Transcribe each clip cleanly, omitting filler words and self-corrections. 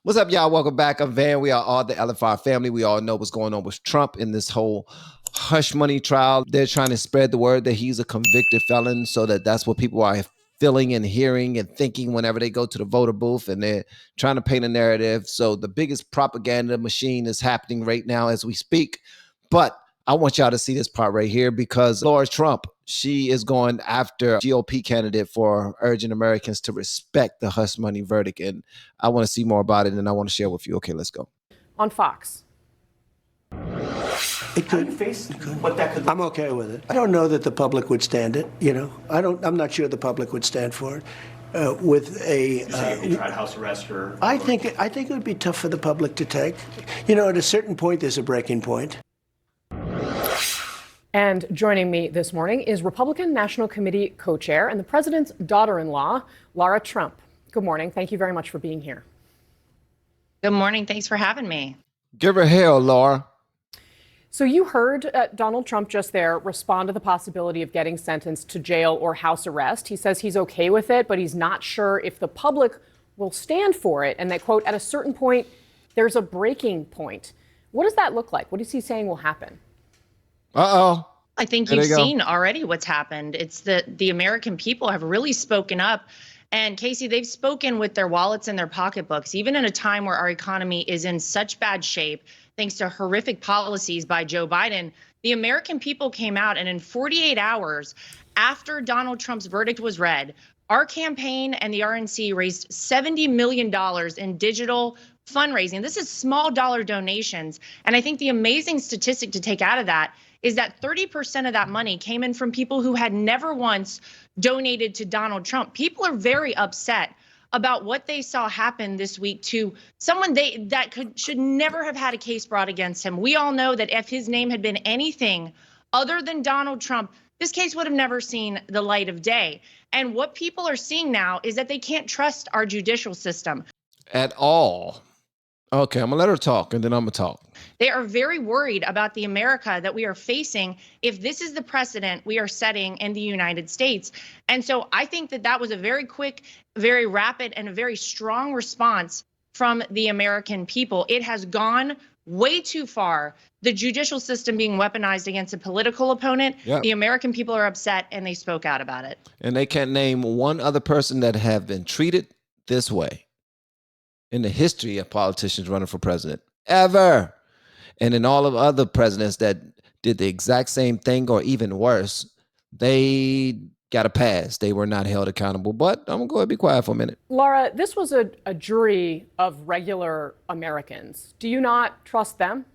What's up, y'all? Welcome back. I'm Van. We are all the LFR family. We all know what's going on with Trump in this whole hush money trial. They're trying to spread the word that he's a convicted felon, so that's what people are feeling and hearing and thinking whenever they go to the voter booth, and they're trying to paint a narrative. So the biggest propaganda machine is happening right now as we speak. But I want y'all to see this part right here, because Lara Trump, she is going after GOP candidate for urging Americans to respect the hush money verdict. And I want to see more about it, and I want to share with you. Okay, let's go. On Fox. It could. What that could. I'm okay with it. I don't know that the public would stand it. You know, I'm not sure the public would stand for it. With a, you say if they tried house arrest I think it would be tough for the public to take. You know, at a certain point, there's a breaking point. And joining me this morning is Republican National Committee co-chair and the president's daughter-in-law, Lara Trump. Good morning. Thank you very much for being here. Good morning. Thanks for having me. Give her hell, Lara. So you heard Donald Trump just there respond to the possibility of getting sentenced to jail or house arrest. He says he's okay with it, but he's not sure if the public will stand for it, and that, quote, at a certain point, there's a breaking point. What does that look like? What is he saying will happen? Uh-oh. I think you've seen already what's happened. It's that the American people have really spoken up. And Casey, they've spoken with their wallets and their pocketbooks, even in a time where our economy is in such bad shape, thanks to horrific policies by Joe Biden. The American people came out, and in 48 hours after Donald Trump's verdict was read, our campaign and the RNC raised $70 million in digital fundraising. This is small dollar donations. And I think the amazing statistic to take out of that is that 30% of that money came in from people who had never once donated to Donald Trump. People are very upset about what they saw happen this week to someone should never have had a case brought against him. We all know that if his name had been anything other than Donald Trump, this case would have never seen the light of day. And what people are seeing now is that they can't trust our judicial system at all. Okay, I'm gonna let her talk, and then I'm gonna talk. They are very worried about the America that we are facing if this is the precedent we are setting in the United States. And so I think that was a very quick, very rapid, and a very strong response from the American people. It has gone way too far. The judicial system being weaponized against a political opponent. Yep. The American people are upset, and they spoke out about it. And they can't name one other person that have been treated this way in the history of politicians running for president ever. And in all of other presidents that did the exact same thing or even worse, they got a pass. They were not held accountable. But I'm going to go ahead and be quiet for a minute. Lara, this was a jury of regular Americans. Do you not trust them?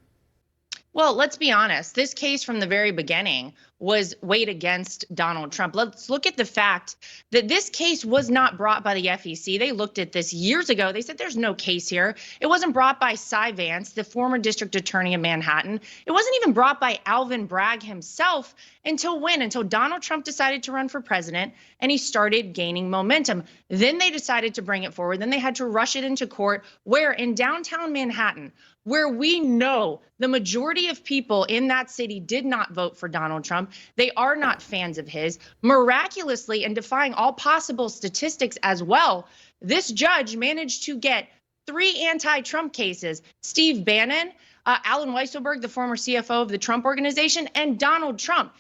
Well, let's be honest. This case from the very beginning was weighed against Donald Trump. Let's look at the fact that this case was not brought by the FEC. They looked at this years ago. They said there's no case here. It wasn't brought by Cy Vance, the former district attorney of Manhattan. It wasn't even brought by Alvin Bragg himself until when? Until Donald Trump decided to run for president and he started gaining momentum. Then they decided to bring it forward. Then they had to rush it into court, where in downtown Manhattan, where we know the majority of people in that city did not vote for Donald Trump. They are not fans of his. Miraculously, and defying all possible statistics as well, this judge managed to get 3 anti-Trump cases. Steve Bannon, Alan Weisselberg, the former CFO of the Trump Organization, and Donald Trump.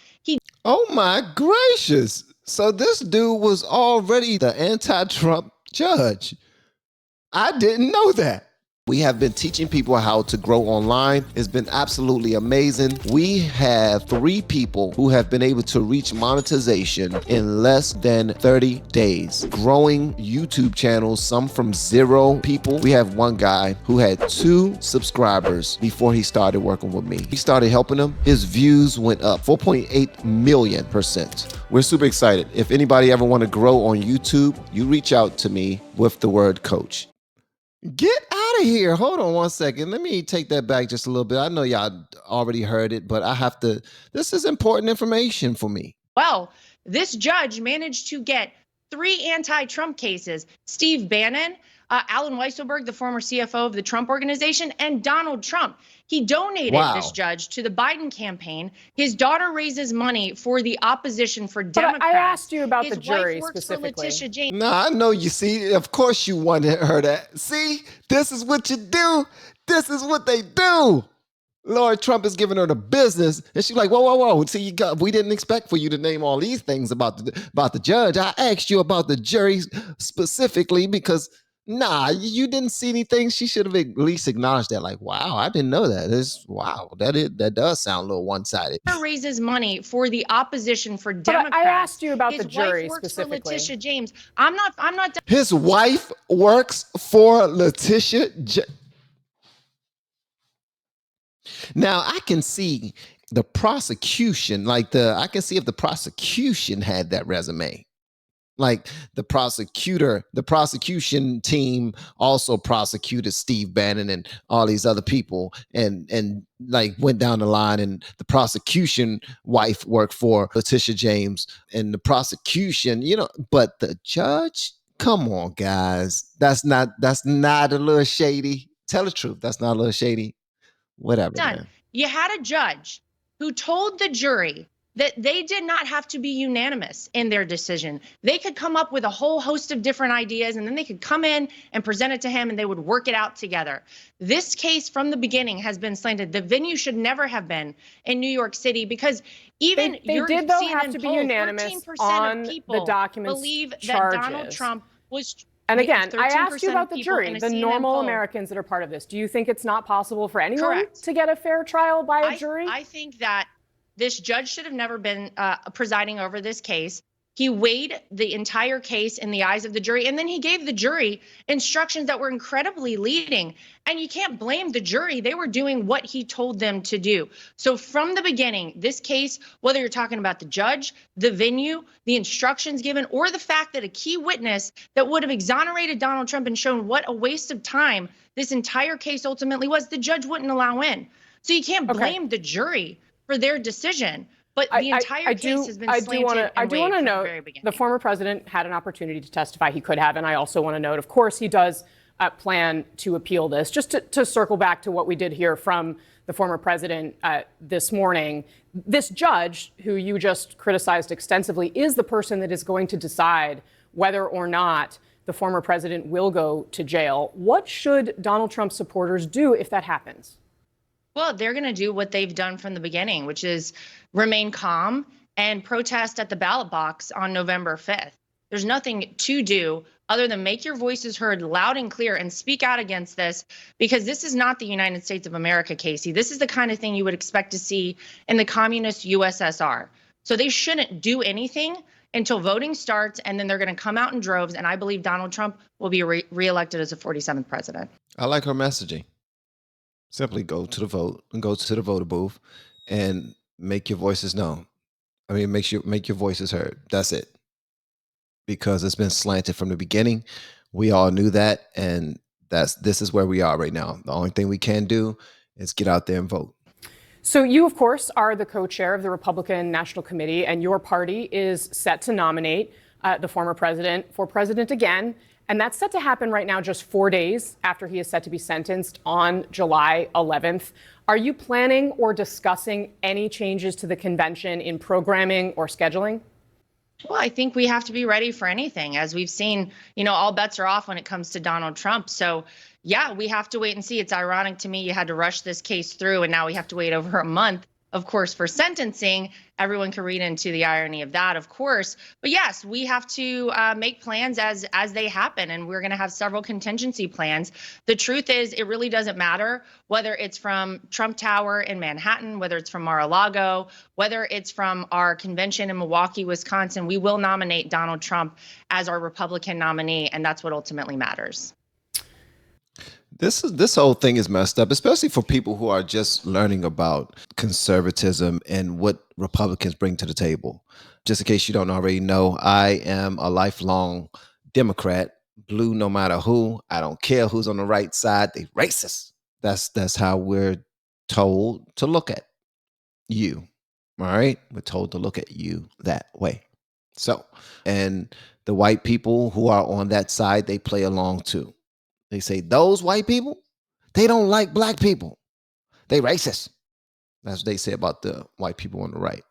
Oh my gracious. So this dude was already the anti-Trump judge. I didn't know that. We have been teaching people how to grow online. It's been absolutely amazing. We have 3 people who have been able to reach monetization in less than 30 days. Growing YouTube channels, some from 0 people. We have one guy who had 2 subscribers before he started working with me. He started helping him. His views went up 4.8 million%. We're super excited. If anybody ever want to grow on YouTube, you reach out to me with the word coach. Get out of here. Hold on one second. Let me take that back just a little bit. I know y'all already heard it, but I have to, this is important information for me. Well, this judge managed to get 3 anti-Trump cases. Steve Bannon, Alan Weisselberg, the former CFO of the Trump Organization, and Donald Trump. He donated this judge to the Biden campaign. His daughter raises money for the opposition for Democrats. But I asked you about His the jury wife works for specifically. Letitia James. No, I know you see. Of course you wanted her to. See, this is what you do. This is what they do. Lord Trump is giving her the business, and she's like, "Whoa, whoa, whoa! See, we didn't expect for you to name all these things about the judge. I asked you about the jury specifically because, nah, you didn't see anything. She should have at least acknowledged that. Like, wow, I didn't know that. That does sound a little one-sided. Raises money for the opposition for Democrats. But I asked you about His the jury wife works specifically. for Letitia James. I'm not. His wife works for Letitia. Now I can see the prosecution, I can see if the prosecution had that resume. Like the prosecution team also prosecuted Steve Bannon and all these other people and like went down the line, and the prosecution wife worked for Letitia James and the prosecution, but the judge, come on, guys. That's not a little shady. Tell the truth. That's not a little shady. Whatever. Man. You had a judge who told the jury that they did not have to be unanimous in their decision. They could come up with a whole host of different ideas, and then they could come in and present it to him, and they would work it out together. This case from the beginning has been slanted. The venue should never have been in New York City, because even they did, though, have to be unanimous on the documents believe charges. that Donald Trump was. And again, I asked you about the jury, the normal Americans that are part of this. Do you think it's not possible for anyone to get a fair trial by a jury? I think that this judge should have never been presiding over this case. He weighed the entire case in the eyes of the jury, and then he gave the jury instructions that were incredibly leading. And you can't blame the jury. They were doing what he told them to do. So from the beginning, this case, whether you're talking about the judge, the venue, the instructions given, or the fact that a key witness that would have exonerated Donald Trump and shown what a waste of time this entire case ultimately was, the judge wouldn't allow in. So you can't blame the jury for their decision. But the entire case has been slanted. I do want to note the former president had an opportunity to testify. He could have. And I also want to note, of course, he does plan to appeal this. Just to circle back to what we did hear from the former president this morning, this judge, who you just criticized extensively, is the person that is going to decide whether or not the former president will go to jail. What should Donald Trump supporters do if that happens? Well, they're going to do what they've done from the beginning, which is remain calm and protest at the ballot box on November 5th. There's nothing to do other than make your voices heard loud and clear and speak out against this, because this is not the United States of America, Casey. This is the kind of thing you would expect to see in the communist USSR. So they shouldn't do anything until voting starts, and then they're going to come out in droves. And I believe Donald Trump will be reelected as the 47th president. I like her messaging. Simply go to the vote and go to the voter booth and make your voices known. I mean, make your voices heard. That's it. Because it's been slanted from the beginning. We all knew that, and this is where we are right now. The only thing we can do is get out there and vote. So you, of course, are the co-chair of the Republican National Committee, and your party is set to nominate the former president for president again. And that's set to happen right now, just 4 days after he is set to be sentenced on July 11th. Are you planning or discussing any changes to the convention in programming or scheduling? Well, I think we have to be ready for anything. As we've seen, all bets are off when it comes to Donald Trump. So, yeah, we have to wait and see. It's ironic to me you had to rush this case through, and now we have to wait over a month, of course, for sentencing. Everyone can read into the irony of that, of course. But yes, we have to make plans as they happen, and we're going to have several contingency plans. The truth is, it really doesn't matter whether it's from Trump Tower in Manhattan, whether it's from Mar-a-Lago, whether it's from our convention in Milwaukee, Wisconsin. We will nominate Donald Trump as our Republican nominee, and that's what ultimately matters. This whole thing is messed up, especially for people who are just learning about conservatism and what Republicans bring to the table. Just in case you don't already know, I am a lifelong Democrat, blue no matter who. I don't care who's on the right side. They racist. That's how we're told to look at you. All right? We're told to look at you that way. So, and the white people who are on that side, they play along too. They say those white people, they don't like black people. They racist. That's what they say about the white people on the right.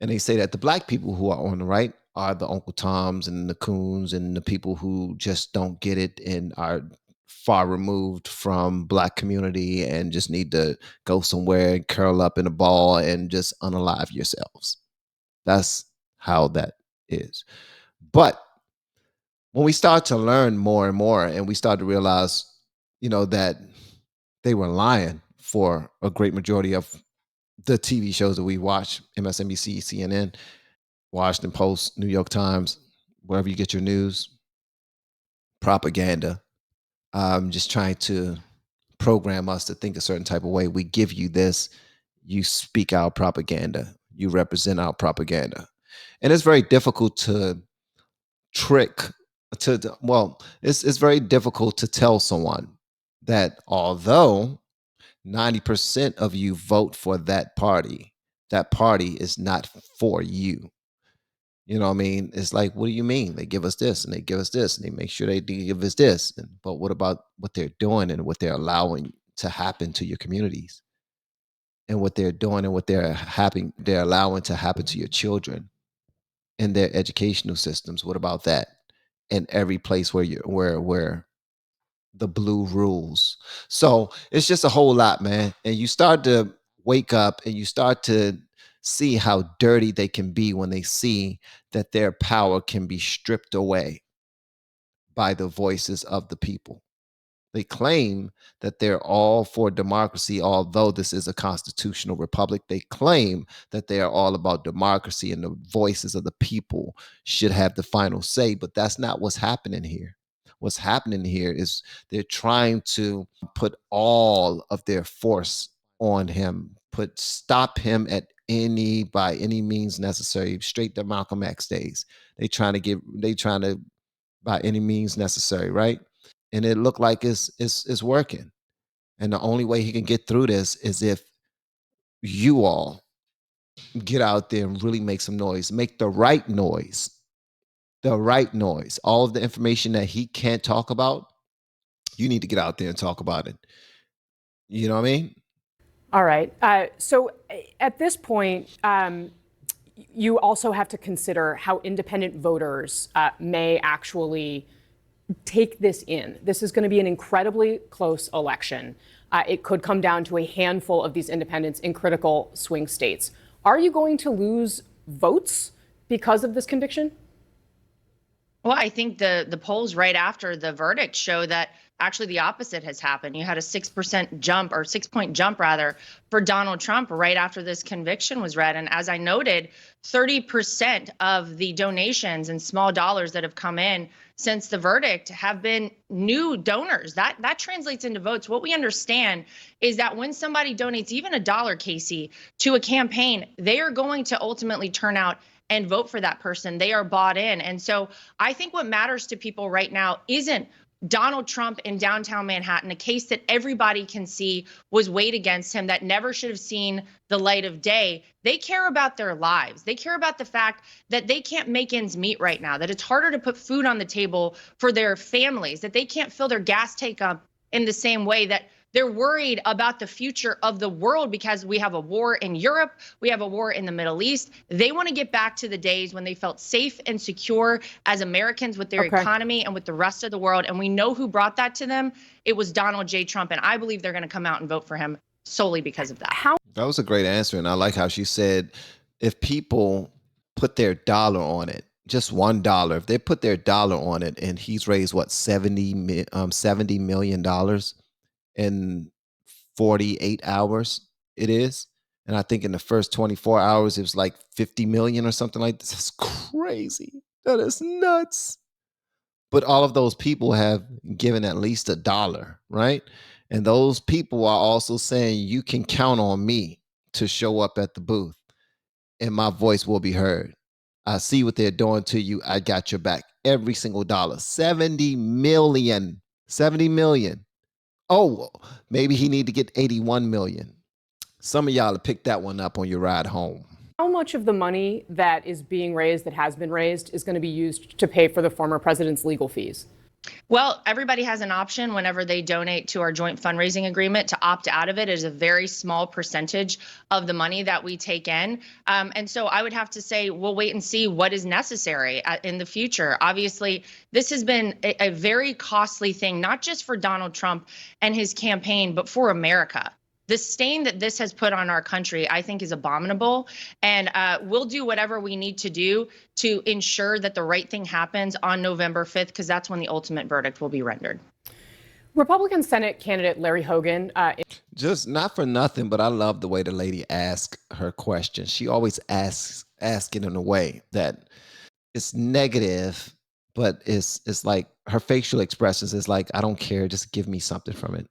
And they say that the black people who are on the right are the Uncle Toms and the Coons and the people who just don't get it and are far removed from black community and just need to go somewhere and curl up in a ball and just unalive yourselves. That's how that is. But when we start to learn more and more and we start to realize, that they were lying for a great majority of the TV shows that we watch, MSNBC, CNN, Washington Post, New York Times, wherever you get your news, propaganda, just trying to program us to think a certain type of way. We give you this, you speak our propaganda, you represent our propaganda. And it's very difficult to it's very difficult to tell someone that although 90% of you vote for that party is not for you. You know what I mean? It's like, what do you mean? They give us this and they give us this and they make sure they give us this. But what about what they're doing and what they're allowing to happen to your communities? And what they're doing and what they're allowing to happen to your children and their educational systems. What about that? In every place where the blue rules. So it's just a whole lot, man. And you start to wake up and you start to see how dirty they can be when they see that their power can be stripped away by the voices of the people. They claim that they're all for democracy, although this is a constitutional republic. They claim that they are all about democracy and the voices of the people should have the final say, but that's not what's happening here. What's happening here is they're trying to put all of their force on him, stop him by any means necessary, straight to Malcolm X days. They trying to by any means necessary, right? And it looked like it's working. And the only way he can get through this is if you all get out there and really make some noise, make the right noise, All of the information that he can't talk about, you need to get out there and talk about it. You know what I mean? All right. So at this point, you also have to consider how independent voters may actually take this in. This is going to be an incredibly close election. It could come down to a handful of these independents in critical swing states. Are you going to lose votes because of this conviction? Well, I think the polls right after the verdict show that actually the opposite has happened. You had a 6% jump, or 6-point jump rather, for Donald Trump right after this conviction was read. And as I noted, 30% of the donations and small dollars that have come in since the verdict have been new donors. That translates into votes. What we understand is that when somebody donates even $1, Casey, to a campaign, they are going to ultimately turn out and vote for that person. They are bought in. And so I think what matters to people right now isn't Donald Trump in downtown Manhattan, a case that everybody can see was weighed against him, that never should have seen the light of day. They care about their lives. They care about the fact that they can't make ends meet right now, that it's harder to put food on the table for their families, that they can't fill their gas tank up in the same way, that they're worried about the future of the world because we have a war in Europe, we have a war in the Middle East. They want to get back to the days when they felt safe and secure as Americans with their economy and with the rest of the world. And we know who brought that to them. It was Donald J. Trump. And I believe they're going to come out and vote for him solely because of that. That was a great answer. And I like how she said, if people put their dollar on it, just $1, if they put their dollar on it, and he's raised what, $70 million in 48 hours it is. And I think in the first 24 hours, it was like 50 million or something like this. That's crazy. That is nuts. But all of those people have given at least $1, right? And those people are also saying, you can count on me to show up at the booth and my voice will be heard. I see what they're doing to you. I got your back. Every single dollar. 70 million. 70 million. Oh, maybe he need to get 81 million. Some of y'all have picked that one up on your ride home. How much of the money that is being raised, that has been raised, is going to be used to pay for the former president's legal fees? Well, everybody has an option whenever they donate to our joint fundraising agreement to opt out of it. It is a very small percentage of the money that we take in. And so I would have to say we'll wait and see what is necessary in the future. Obviously, this has been a very costly thing, not just for Donald Trump and his campaign, but for America. The stain that this has put on our country, I think, is abominable. And we'll do whatever we need to do to ensure that the right thing happens on November 5th, because that's when the ultimate verdict will be rendered. Republican Senate candidate Larry Hogan. Just not for nothing, but I love the way the lady asks her question. She always asks it in a way that it's negative, but it's like her facial expressions is like, I don't care, just give me something from it.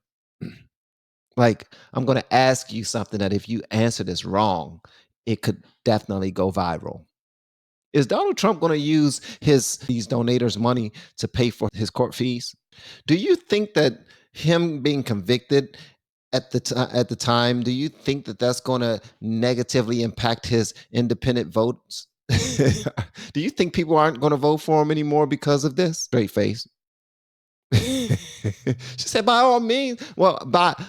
Like, I'm going to ask you something that if you answer this wrong, it could definitely go viral. Is Donald Trump going to use these donators' money to pay for his court fees? Do you think that him being convicted at the time, do you think that that's going to negatively impact his independent votes? Do you think people aren't going to vote for him anymore because of this? Straight face. She said, by all means. Well,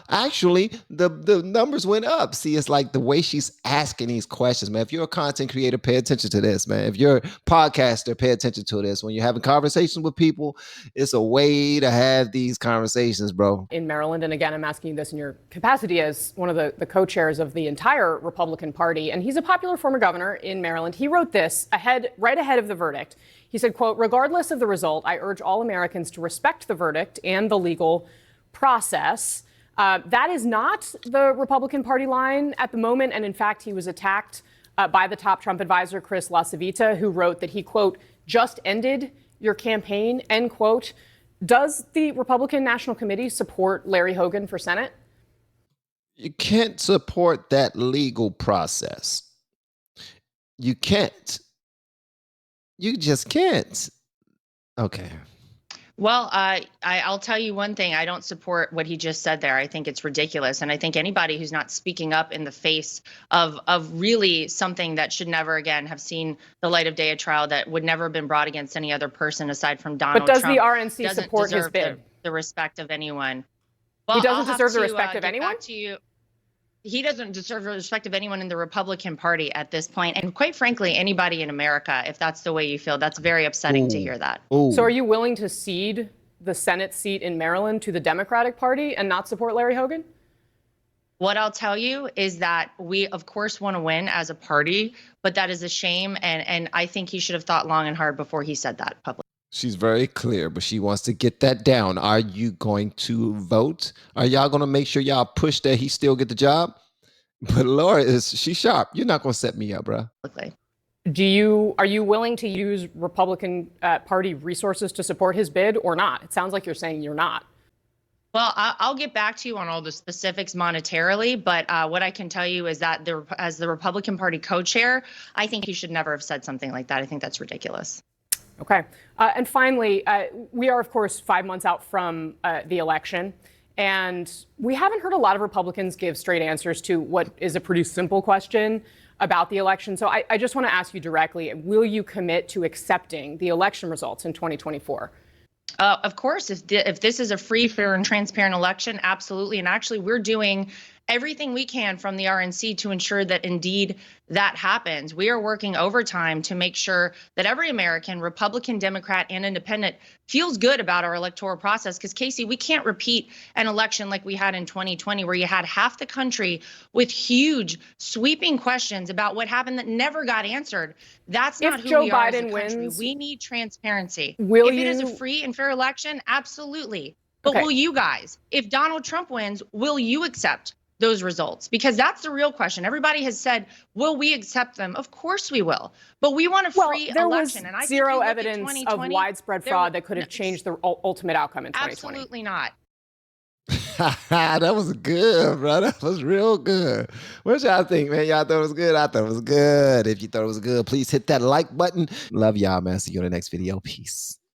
actually, the numbers went up. See, it's like the way she's asking these questions, man. If you're a content creator, pay attention to this, man. If you're a podcaster, pay attention to this. When you're having conversations with people, it's a way to have these conversations, bro. In Maryland, and again, I'm asking you this in your capacity as one of the co-chairs of the entire Republican Party, and he's a popular former governor in Maryland. He wrote this right ahead of the verdict. He said, quote, regardless of the result, I urge all Americans to respect the verdict and the legal process. That is not the Republican Party line at the moment. And in fact, he was attacked by the top Trump advisor, Chris LaCivita, who wrote that he, quote, just ended your campaign, end quote. Does the Republican National Committee support Larry Hogan for Senate? You can't support that legal process. You can't. You just can't. Okay. Well, I'll tell you one thing. I don't support what he just said there. I think it's ridiculous. And I think anybody who's not speaking up in the face of really something that should never again have seen the light of day, a trial that would never have been brought against any other person aside from Donald Trump. But does the RNC support his bid? The respect of anyone. Well, he doesn't deserve the respect of anyone? He doesn't deserve the respect of anyone in the Republican Party at this point. And quite frankly, anybody in America, if that's the way you feel, that's very upsetting to hear that. Ooh. So are you willing to cede the Senate seat in Maryland to the Democratic Party and not support Larry Hogan? What I'll tell you is that we, of course, want to win as a party, but that is a shame. And I think he should have thought long and hard before he said that publicly. She's very clear, but she wants to get that down. Are you going to vote? Are y'all going to make sure y'all push that he still get the job? But Laura, she's sharp. You're not going to set me up, bro. Are you willing to use Republican Party resources to support his bid or not? It sounds like you're saying you're not. Well, I'll get back to you on all the specifics monetarily, but what I can tell you is that as the Republican Party co-chair, I think he should never have said something like that. I think that's ridiculous. Okay. And finally, we are, of course, 5 months out from the election, and we haven't heard a lot of Republicans give straight answers to what is a pretty simple question about the election. So I just want to ask you directly, will you commit to accepting the election results in 2024? Of course, if this is a free, fair, and transparent election, absolutely. And actually, we're doing everything we can from the RNC to ensure that indeed that happens. We are working overtime to make sure that every American, Republican, Democrat, and Independent, feels good about our electoral process. Because, Casey, we can't repeat an election like we had in 2020, where you had half the country with huge, sweeping questions about what happened that never got answered. That's not who we are as a country. We need transparency. If it is a free and fair election, absolutely. But will you guys, if Donald Trump wins, will you accept those results? Because that's the real question. Everybody has said, will we accept them? Of course we will. But we want a free election. And I think zero evidence of widespread fraud that could have changed the ultimate outcome in 2020. Absolutely not. That was good, bro. That was real good. What y'all think, man? Y'all thought it was good? I thought it was good. If you thought it was good, please hit that like button. Love y'all, man. See you in the next video. Peace.